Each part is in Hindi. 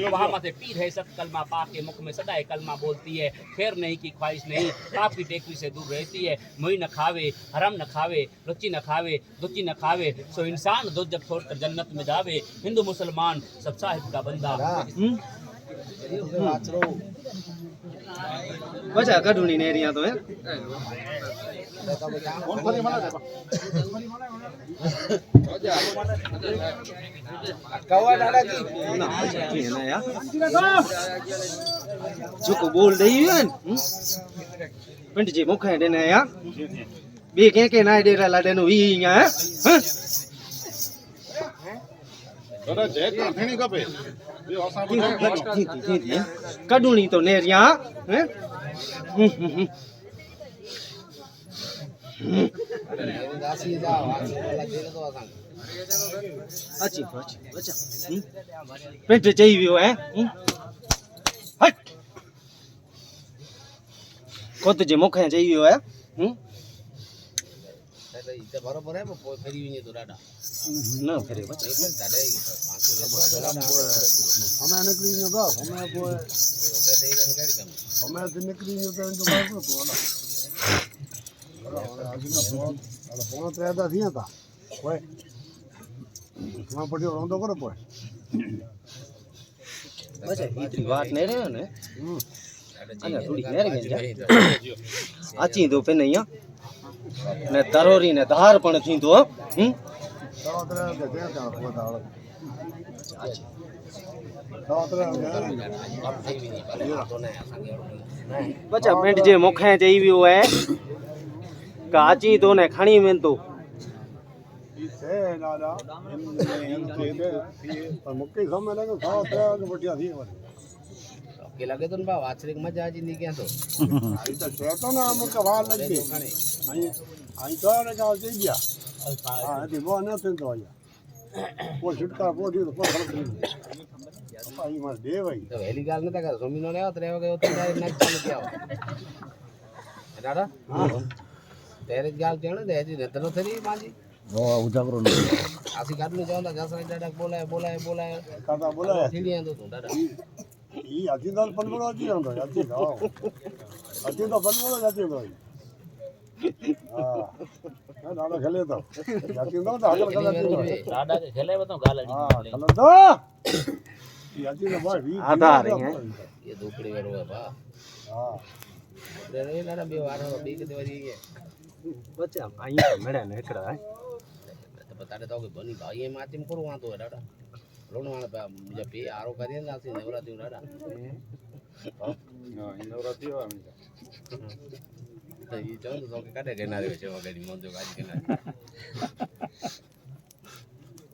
वहाँ माथे पीर है सब कलमा पा के मुख में सदाए कलमा बोलती है। खैर नहीं की ख्वाहिश नहीं, पाप की टेकरी से दूर रहती है। मुई न खावे, हराम न खावे, रुचि न खावे, दुची न खावे, सो इंसान दो जब छोड़कर जन्नत में जावे। हिंदू मुसलमान सब साहिब का बंदा। वजह कढूनी ने रिया तो है कवा दादा की ना यार जो को बोल रही है पंडित जी मुख है देने यार बे के ना दे ला देनु ही है दादा जय का फेणी कपे ये ओसा बुझे कढूनी तो ने रिया हैं दासी जाओ वाला दे तो आसान अच्छी अच्छा पेट चाहिए है हट कोत जे मुख है चाहिए है दादा इते बराबर है वो फेरी विनी तो दादा ना फेरे बच्चा दादा हमें निकली न तो हमें कोई ओके सही रन गाड़ी कम हमें से निकली न तो इनको बात तो वाला आज ना फोन तो ऐसा थी था ओए वहां पर जो रोंदो करो पोए बच्चा इतनी बात नहीं रहे ने अने थोड़ी नेर गई आची दो पे नहीं ने तरोरी ने धार पण थी तो तो तरह के दे ता को दाल तो तरह अब सही विनी पर तो नहीं आसान बच्चा पेंट जे मुखे चाहिए है काची तो ने खणी में तो से दादा इन से दे पर मुक्के समय लगे तो तरह के बढ़िया थी के लगे तो बा वाचरे मजा आ जिंदगी क्या तो आई तो कहता ना हम कबाल लग गए आई तो ने का दे दिया हां दे वो ना तो या वो छुटका वो दी तो फर्क नहीं भाई मत दे भाई तो वेली गाल न था सोमिनो ले तो रेव गयो तो डायरेक्ट नाच चालू किया दादा हां तेरे गाल चण दे जी नतनो थरी माजी वो उजागरो नहीं आसी गाडनु जांदा जसरा दादा बोलाए काका बोला सीढ़ियां तो दादा ये अति दाल पनबड़ो अति होंदो अति गाओ अति तो पनबड़ो जाती हो हां दादा खेले तो अति तो हगल खेले दादा के खेले बताओ गाल हां खेलो तो ये अति तो भाई आधा आ रही है ये धोकड़ी करो है बा हां रे दादा बे वार बे के वरी ये बच्चा आई मेड़ा ने एकड़ा है तो बता दे तो कि बनी भाई ये माचिम करो वहां तो दादा लोन वाला पे जब पे आरो करिए ना सी नवरात्रि दादा हां नवरात्रि हो तो ये चल तो के काटे के ना रे छे वगैरह मन जो गाड़ी के ना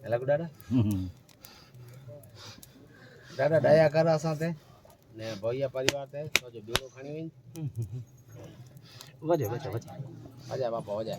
एला को दादा दादा दया करा साथे ने भैया परिवार ते तो जो बेरो खानी हुई वजे आजा बापा आजा